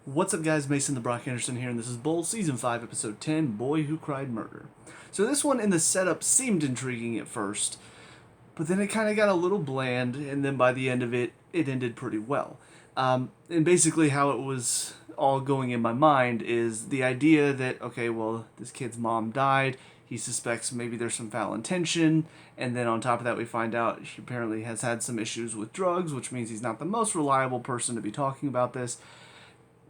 What's up, guys? Mason the Brock Henderson here, and this is Bull Season 5, Episode 10, Boy Who Cried Murder. So this one in the setup seemed intriguing at first, but then it kind of got a little bland, and then by the end of it, it ended pretty well. And basically how it was all going in my mind is the idea that, okay, well, this kid's mom died, he suspects maybe there's some foul intention, and then on top of that we find out he apparently has had some issues with drugs, which means he's not the most reliable person to be talking about this.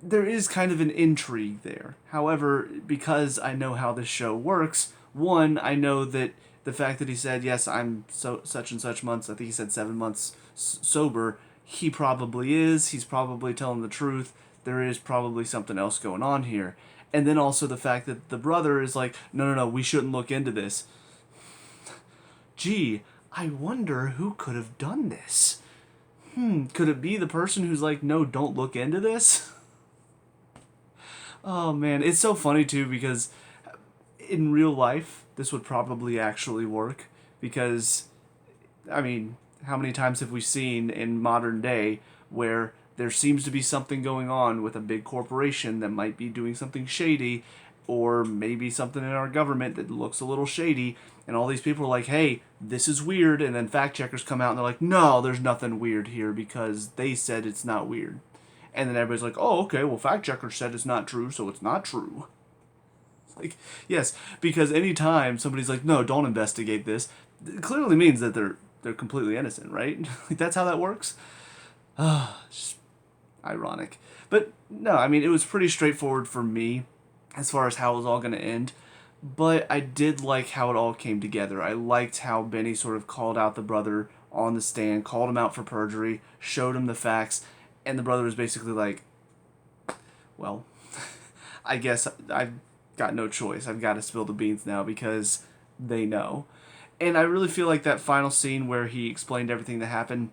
There is kind of an intrigue there. However, because I know how this show works, one, I know that the fact that he said, yes, I'm so such and such months, I think he said 7 months sober, he probably is. He's probably telling the truth. There is probably something else going on here. And then also the fact that the brother is like, no, no, no, we shouldn't look into this. Gee, I wonder who could have done this. Could it be the person who's like, no, don't look into this? Oh man, it's so funny too because in real life this would probably actually work because I mean, how many times have we seen in modern day where there seems to be something going on with a big corporation that might be doing something shady or maybe something in our government that looks a little shady and all these people are like, "Hey, this is weird." And then fact checkers come out and they're like, "No, there's nothing weird here because they said it's not weird." And then everybody's like, "Oh, okay, well, fact checkers said it's not true, so it's not true." It's like, yes, because anytime somebody's like, "No, don't investigate this," it clearly means that they're completely innocent, right? Like that's how that works. Just ironic. But no, I mean, it was pretty straightforward for me as far as how it was all going to end. But I did like how it all came together. I liked how Benny sort of called out the brother on the stand, called him out for perjury, showed him the facts, and the brother was basically like, well, I guess I've got no choice. I've got to spill the beans now because they know. And I really feel like that final scene where he explained everything that happened,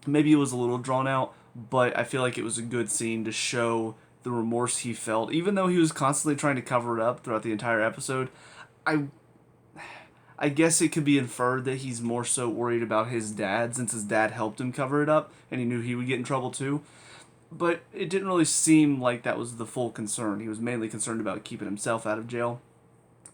maybe it was a little drawn out, but I feel like it was a good scene to show the remorse he felt. Even though he was constantly trying to cover it up throughout the entire episode, I I guess it could be inferred that he's more so worried about his dad since his dad helped him cover it up and he knew he would get in trouble too. But it didn't really seem like that was the full concern. He was mainly concerned about keeping himself out of jail.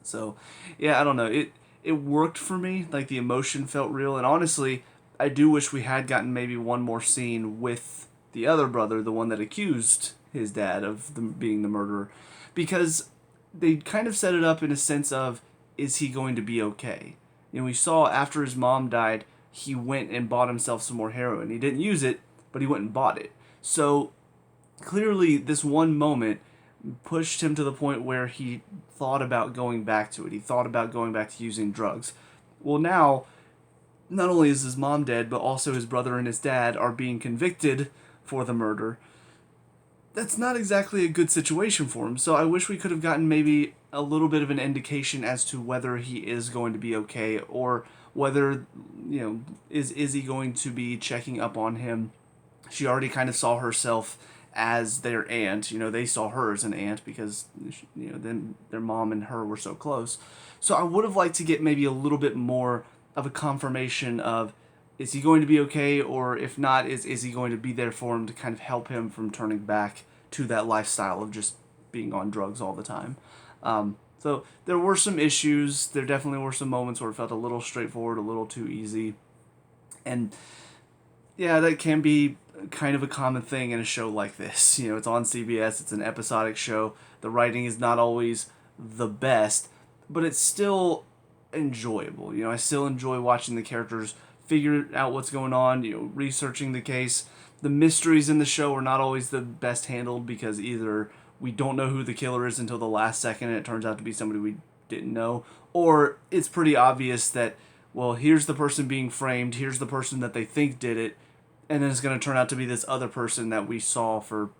So, yeah, I don't know. It worked for me. Like the emotion felt real, and honestly, I do wish we had gotten maybe one more scene with the other brother, the one that accused his dad of being the murderer, because they kind of set it up in a sense of, is he going to be okay? You know, we saw after his mom died, he went and bought himself some more heroin. He didn't use it, but he went and bought it. So clearly, this one moment pushed him to the point where he thought about going back to it. He thought about going back to using drugs. Well, now, not only is his mom dead, but also his brother and his dad are being convicted for the murder. That's not exactly a good situation for him. So I wish we could have gotten maybe a little bit of an indication as to whether he is going to be okay or whether, is he going to be checking up on him. She already kind of saw herself as their aunt. You know, they saw her as an aunt because, then their mom and her were so close. So I would have liked to get maybe a little bit more of a confirmation of, is he going to be okay, or if not, is he going to be there for him to kind of help him from turning back to that lifestyle of just being on drugs all the time. So there were some issues. There definitely were some moments where it felt a little straightforward, a little too easy. And yeah, that can be kind of a common thing in a show like this. You know, it's on CBS, it's an episodic show. The writing is not always the best, but it's still enjoyable. You know, I still enjoy watching the characters figure out what's going on, researching the case. The mysteries in the show are not always the best handled because either we don't know who the killer is until the last second and it turns out to be somebody we didn't know, or it's pretty obvious that, well, here's the person being framed, here's the person that they think did it, and then it's going to turn out to be this other person that we saw for,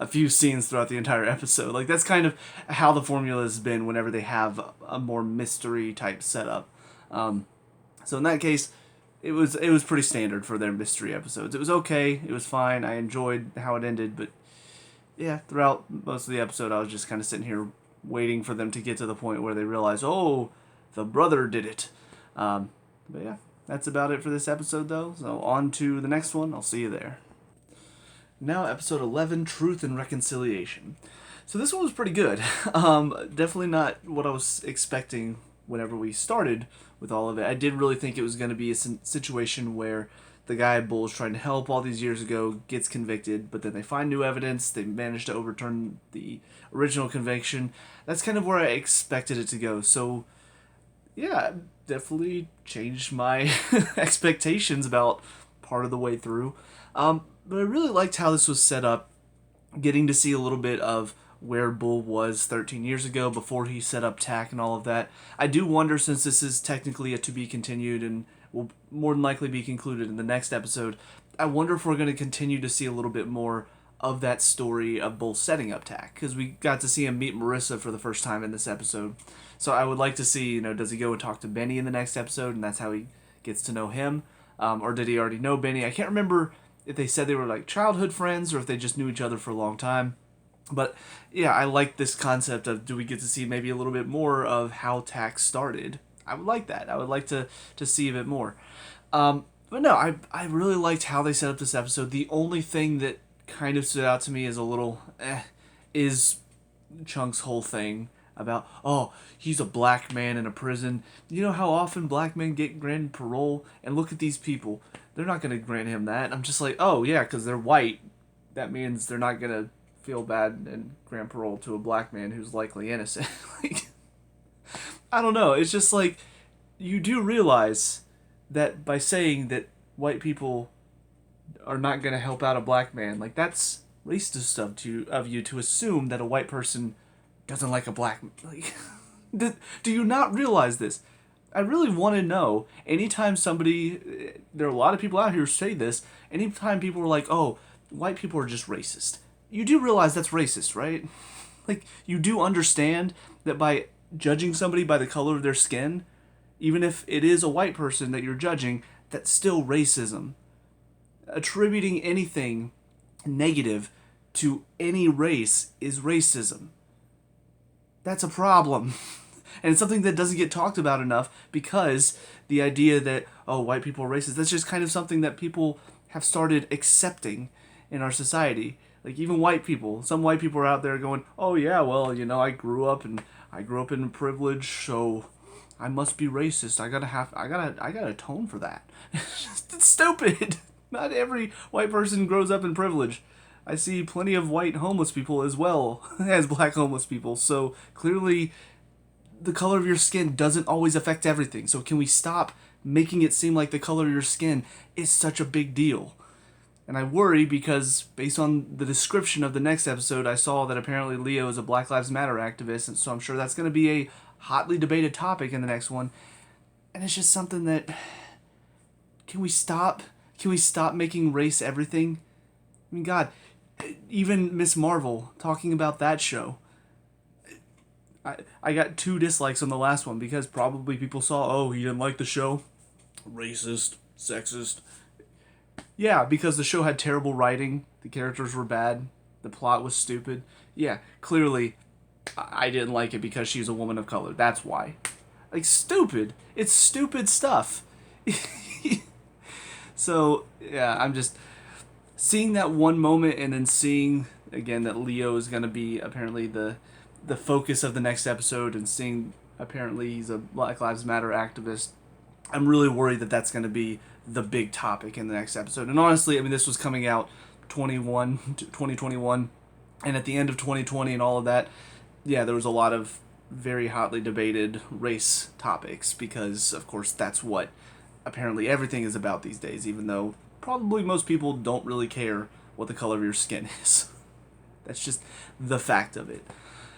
a few scenes throughout the entire episode. Like, that's kind of how the formula has been whenever they have a more mystery type setup. So in that case, it was pretty standard for their mystery episodes. It was okay. It was fine. I enjoyed how it ended, but yeah, throughout most of the episode, I was just kind of sitting here waiting for them to get to the point where they realize, oh, the brother did it. But yeah, that's about it for this episode, though. So on to the next one. I'll see you there. Now, episode 11, Truth and Reconciliation. So this one was pretty good. Definitely not what I was expecting whenever we started with all of it. I did really think it was going to be a situation where the guy Bull was trying to help all these years ago gets convicted, but then they find new evidence. They manage to overturn the original conviction. That's kind of where I expected it to go. So, yeah, definitely changed my expectations about part of the way through. But I really liked how this was set up, getting to see a little bit of where Bull was 13 years ago before he set up TAC and all of that. I do wonder, since this is technically a to be continued and will more than likely be concluded in the next episode, I wonder if we're going to continue to see a little bit more of that story of Bull setting up TAC, because we got to see him meet Marissa for the first time in this episode. So I would like to see, does he go and talk to Benny in the next episode, and that's how he gets to know him? Or did he already know Benny? I can't remember if they said they were like childhood friends or if they just knew each other for a long time. But yeah, I like this concept of, do we get to see maybe a little bit more of how TAC started? I would like that. I would like to see a bit more. But no, I really liked how they set up this episode. The only thing that kind of stood out to me as a little is Chunk's whole thing about, oh, he's a black man in a prison. You know how often black men get granted parole? And look at these people. They're not going to grant him that. I'm just like, oh, yeah, because they're white. That means they're not going to feel bad and grant parole to a black man who's likely innocent. Like, I don't know. It's just like, you do realize that by saying that white people are not going to help out a black man, like, that's racist of you to assume that a white person doesn't like a black man. Like, do you not realize this? I really want to know, anytime somebody, there are a lot of people out here who say this, anytime people are like, oh, white people are just racist. You do realize that's racist, right? Like, you do understand that by judging somebody by the color of their skin, even if it is a white person that you're judging, that's still racism. Attributing anything negative to any race is racism. That's a problem. And it's something that doesn't get talked about enough, because the idea that, oh, white people are racist, that's just kind of something that people have started accepting in our society. Like, even white people, some white people are out there going, oh yeah, well, I grew up in privilege, so I must be racist. I gotta atone for that. It's stupid. Not every white person grows up in privilege. I see plenty of white homeless people as well as black homeless people. So clearly, the color of your skin doesn't always affect everything. So can we stop making it seem like the color of your skin is such a big deal? And I worry because, based on the description of the next episode, I saw that apparently Leo is a Black Lives Matter activist, and so I'm sure that's going to be a hotly debated topic in the next one. And it's just something that, can we stop? Can we stop making race everything? I mean, God, even Miss Marvel, talking about that show, I got 2 dislikes on the last one because probably people saw, oh, he didn't like the show. Racist, sexist. Yeah, because the show had terrible writing, the characters were bad, the plot was stupid. Yeah, clearly I didn't like it because she's a woman of color. That's why. Like, stupid. It's stupid stuff. So, yeah, I'm just seeing that one moment and then seeing, again, that Leo is going to be apparently the focus of the next episode, and seeing apparently he's a Black Lives Matter activist. I'm really worried that that's going to be the big topic in the next episode. And honestly, I mean, this was coming out 2021, and at the end of 2020 and all of that, yeah, there was a lot of very hotly debated race topics, because, of course, that's what apparently everything is about these days, even though probably most people don't really care what the color of your skin is. That's just the fact of it.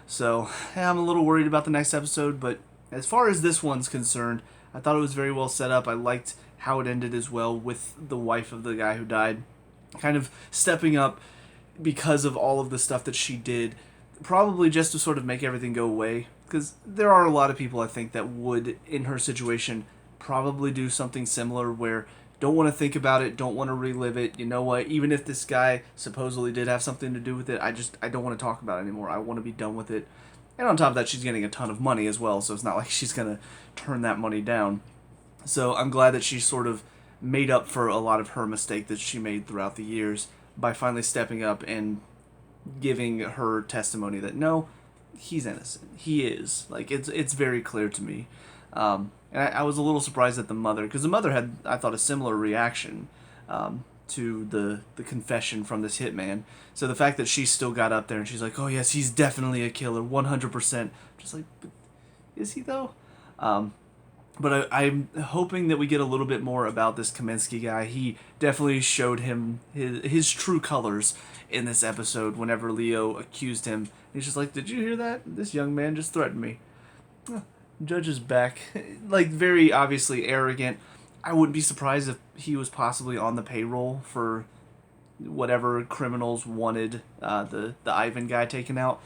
So, yeah, I'm a little worried about the next episode, but as far as this one's concerned, I thought it was very well set up. I liked how it ended as well, with the wife of the guy who died kind of stepping up because of all of the stuff that she did, probably just to sort of make everything go away, because there are a lot of people, I think, that would, in her situation, probably do something similar, where don't want to think about it, don't want to relive it. You know what, even if this guy supposedly did have something to do with it, I don't want to talk about it anymore. I want to be done with it. And on top of that, she's getting a ton of money as well, so it's not like she's going to turn that money down. So I'm glad that she sort of made up for a lot of her mistake that she made throughout the years by finally stepping up and giving her testimony that no, he's innocent. He is. Like, it's very clear to me. And I was a little surprised at the mother, because the mother had, I thought, a similar reaction to the confession from this hitman. So the fact that she still got up there and she's like, oh yes, he's definitely a killer, 100%. Just like, is he though? But I'm hoping that we get a little bit more about this Kaminsky guy. He definitely showed him his true colors in this episode whenever Leo accused him. He's just like, did you hear that? This young man just threatened me. Judge is back. Like, very obviously arrogant. I wouldn't be surprised if he was possibly on the payroll for whatever criminals wanted the Ivan guy taken out.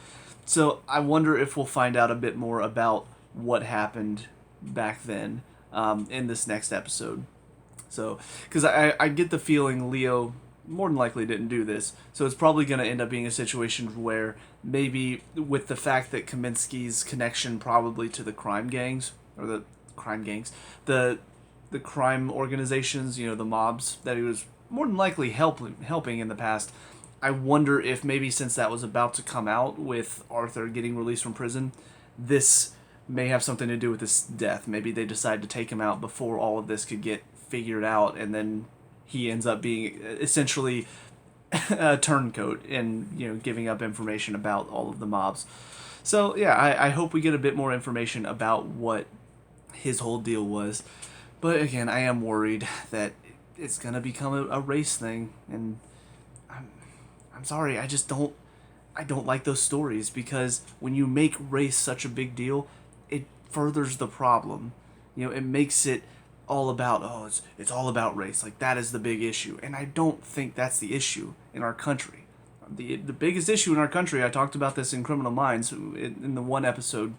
So I wonder if we'll find out a bit more about what happened back then in this next episode. So, because I get the feeling Leo more than likely didn't do this, so it's probably going to end up being a situation where maybe with the fact that Kaminsky's connection probably to the crime gangs, or the crime organizations, the mobs that he was more than likely helping in the past, I wonder if maybe since that was about to come out with Arthur getting released from prison, this may have something to do with his death. Maybe they decide to take him out before all of this could get figured out, and then he ends up being essentially a turncoat and giving up information about all of the mobs. So yeah, I hope we get a bit more information about what his whole deal was. But again, I am worried that it's gonna become a race thing, and I'm sorry, I don't like those stories, because when you make race such a big deal, it furthers the problem. It makes it all about, it's all about race. Like, that is the big issue. And I don't think that's the issue in our country. The biggest issue in our country, I talked about this in Criminal Minds in the one episode,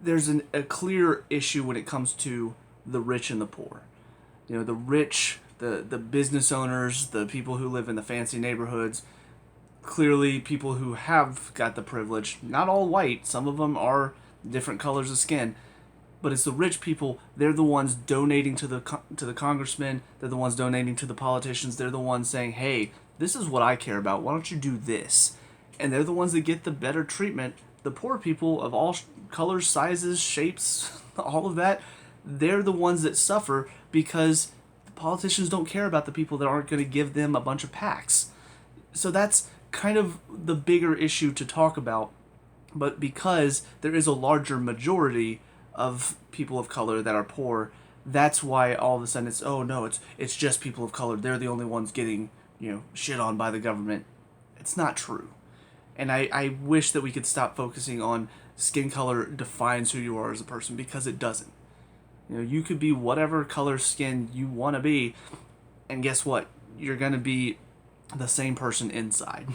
there's a clear issue when it comes to the rich and the poor. The rich, the business owners, the people who live in the fancy neighborhoods, clearly people who have got the privilege, not all white, some of them are different colors of skin, but it's the rich people. They're the ones donating to the congressmen, they're the ones donating to the politicians, they're the ones saying, hey, this is what I care about, why don't you do this? And they're the ones that get the better treatment. The poor people of all colors, sizes, shapes, all of that, they're the ones that suffer because the politicians don't care about the people that aren't going to give them a bunch of packs. So that's kind of the bigger issue to talk about. But because there is a larger majority of people of color that are poor, that's why all of a sudden it's just people of color. They're the only ones getting, shit on by the government. It's not true. And I wish that we could stop focusing on skin color defines who you are as a person, because it doesn't. You could be whatever color skin you want to be, and guess what? You're going to be the same person inside.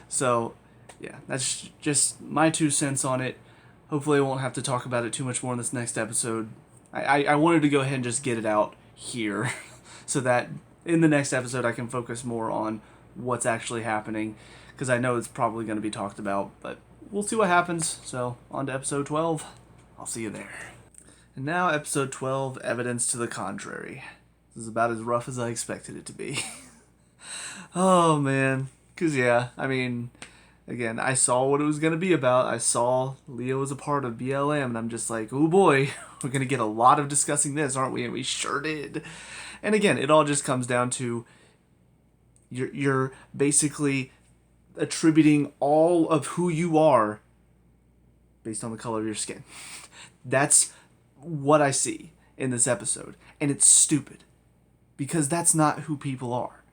So, yeah, that's just my 2 cents on it. Hopefully I won't have to talk about it too much more in this next episode. I wanted to go ahead and just get it out here so that in the next episode I can focus more on what's actually happening, because I know it's probably going to be talked about, but we'll see what happens. So, on to episode 12. I'll see you there. And now, episode 12, Evidence to the Contrary. This is about as rough as I expected it to be. Oh, man. Because, yeah, I mean, again, I saw what it was going to be about. I saw Leo was a part of BLM, and I'm just like, oh boy, we're going to get a lot of discussing this, aren't we? And we sure did. And again, it all just comes down to you're basically attributing all of who you are based on the color of your skin. That's what I see in this episode. And it's stupid, because that's not who people are.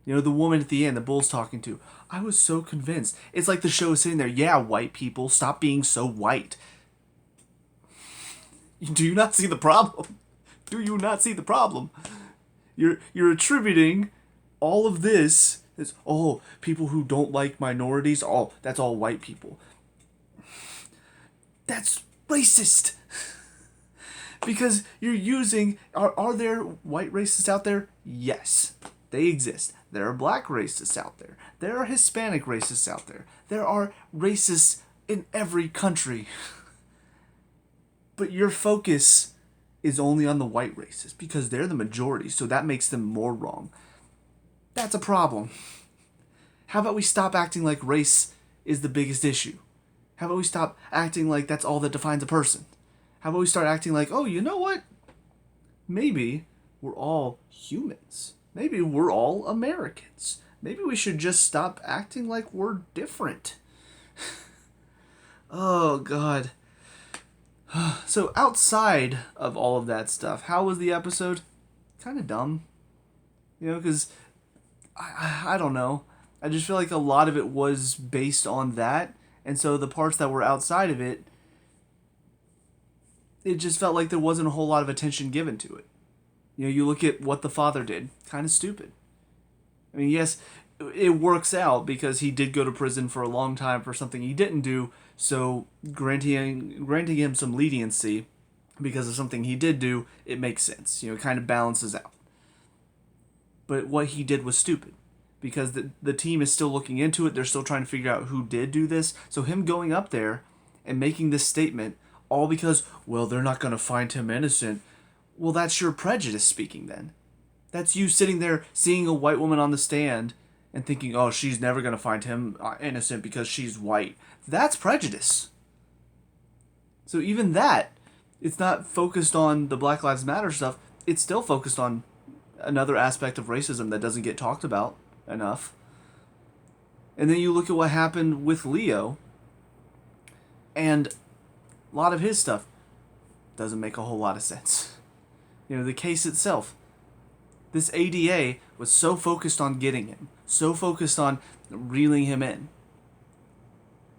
The woman at the end, the bull's talking to, I was so convinced. It's like the show is sitting there, yeah, white people, stop being so white. Do you not see the problem? Do you not see the problem? You're attributing all of this as, people who don't like minorities, that's all white people. That's racist. Because you're using, are there white racists out there? Yes, they exist. There are black racists out there. There are Hispanic racists out there. There are racists in every country. But your focus is only on the white racists because they're the majority, so that makes them more wrong. That's a problem. How about we stop acting like race is the biggest issue? How about we stop acting like that's all that defines a person? How about we start acting like, oh, you know what? Maybe we're all humans. Maybe we're all Americans. Maybe we should just stop acting like we're different. Oh, God. So, outside of all of that stuff, how was the episode? Kind of dumb. Because I don't know. I just feel like a lot of it was based on that. And so the parts that were outside of it, it just felt like there wasn't a whole lot of attention given to it. You look at what the father did. Kind of stupid. I mean, yes, it works out because he did go to prison for a long time for something he didn't do. So granting him some leniency because of something he did do, it makes sense. It kind of balances out. But what he did was stupid because the team is still looking into it. They're still trying to figure out who did do this. So him going up there and making this statement, all because, well, they're not going to find him innocent. Well, that's your prejudice speaking then. That's you sitting there seeing a white woman on the stand and thinking, oh, she's never going to find him innocent because she's white. That's prejudice. So even that, it's not focused on the Black Lives Matter stuff. It's still focused on another aspect of racism that doesn't get talked about enough. And then you look at what happened with Leo, and a lot of his stuff doesn't make a whole lot of sense. The case itself. This ADA was so focused on getting him, so focused on reeling him in,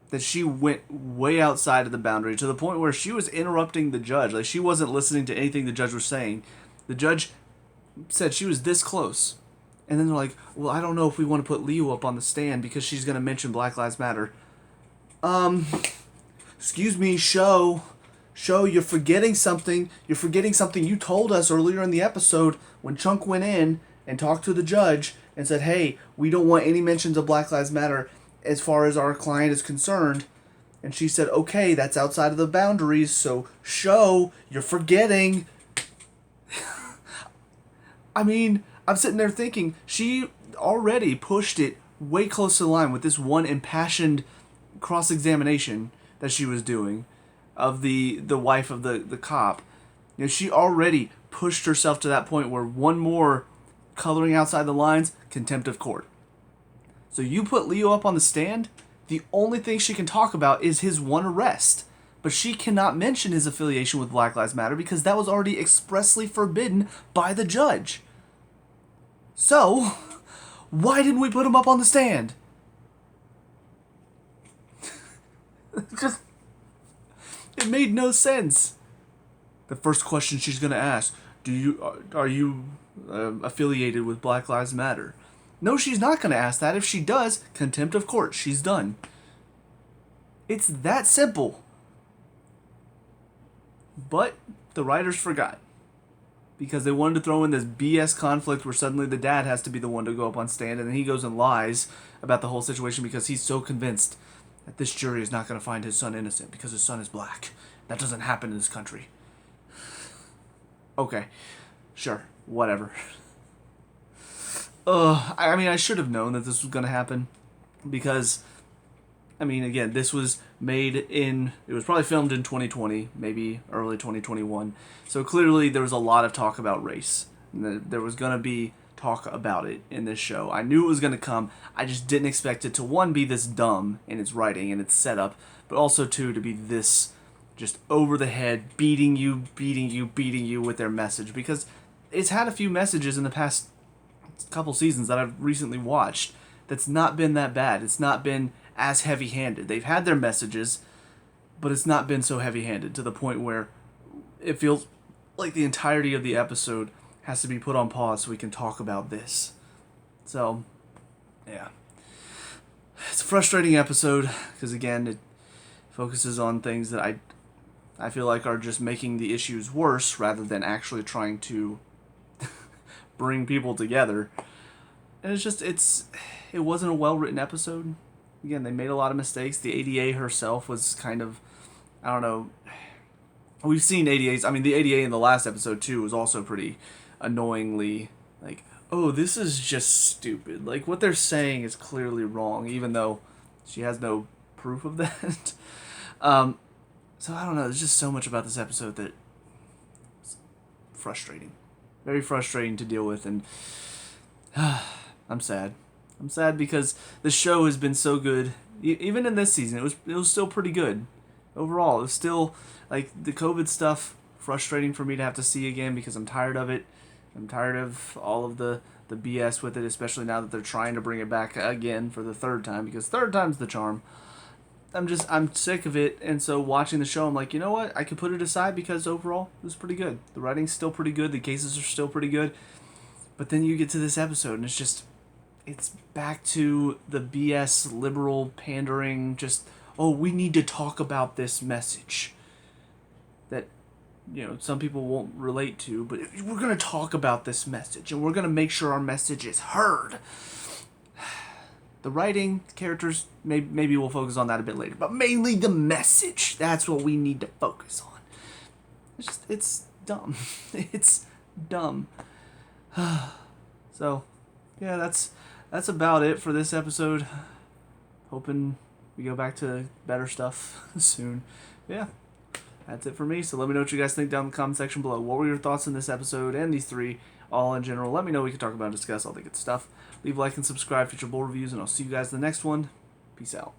that she went way outside of the boundary to the point where she was interrupting the judge. Like, she wasn't listening to anything the judge was saying. The judge said she was this close. And then they're like, well, I don't know if we want to put Leo up on the stand because she's going to mention Black Lives Matter. Excuse me, Show, you're forgetting something. You're forgetting something you told us earlier in the episode when Chunk went in and talked to the judge and said, hey, we don't want any mentions of Black Lives Matter as far as our client is concerned. And she said, okay, that's outside of the boundaries, so Show, you're forgetting. I mean, I'm sitting there thinking, she already pushed it way close to the line with this one impassioned cross-examination that she was doing of the wife of the cop. She already pushed herself to that point where one more coloring outside the lines, contempt of court. So you put Leo up on the stand, the only thing she can talk about is his one arrest. But she cannot mention his affiliation with Black Lives Matter because that was already expressly forbidden by the judge. So, why didn't we put him up on the stand? It made no sense. The first question she's going to ask, are you affiliated with Black Lives Matter? No, she's not going to ask that. If she does, contempt of court. She's done. It's that simple. But the writers forgot. Because they wanted to throw in this BS conflict where suddenly the dad has to be the one to go up on stand, and then he goes and lies about the whole situation because he's so convinced that this jury is not going to find his son innocent because his son is black. That doesn't happen in this country. Okay. Sure. Whatever. I mean, I should have known that this was going to happen because, I mean, again, this was it was probably filmed in 2020, maybe early 2021. So clearly there was a lot of talk about race. There was going to be talk about it in this show. I knew it was going to come. I just didn't expect it to, one, be this dumb in its writing and its setup, but also, two, to be this just over the head, beating you with their message. Because it's had a few messages in the past couple seasons that I've recently watched that's not been that bad. It's not been as heavy-handed. They've had their messages, but it's not been so heavy-handed to the point where it feels like the entirety of the episode has to be put on pause so we can talk about this. So, yeah. It's a frustrating episode because, again, it focuses on things that I feel like are just making the issues worse rather than actually trying to bring people together. And it wasn't a well-written episode. Again, they made a lot of mistakes. The ADA herself was kind of, I don't know. We've seen ADAs. I mean, the ADA in the last episode, too, was also pretty annoyingly like, oh, this is just stupid. Like, what they're saying is clearly wrong, even though she has no proof of that. um, so I don't know. There's just so much about this episode that frustrating, very frustrating to deal with, and I'm sad. I'm sad because the show has been so good. Even in this season, it was still pretty good overall. It was still like the COVID stuff frustrating for me to have to see again because I'm tired of it. I'm tired of all of the BS with it, especially now that they're trying to bring it back again for the third time because third time's the charm. I'm sick of it, and so watching the show, I'm like, you know what? I could put it aside because overall it was pretty good. The writing's still pretty good. The cases are still pretty good. But then you get to this episode, and it's back to the BS liberal pandering. Just we need to talk about this message that some people won't relate to, but we're gonna talk about this message, and we're gonna make sure our message is heard. The writing, characters, maybe we'll focus on that a bit later. But mainly the message. That's what we need to focus on. It's dumb. It's dumb. So, yeah, that's about it for this episode. Hoping we go back to better stuff soon. Yeah, that's it for me. So let me know what you guys think down in the comment section below. What were your thoughts on this episode and these three all in general? Let me know. We can talk about and discuss all the good stuff. Leave a like and subscribe for future bowl reviews, and I'll see you guys in the next one. Peace out.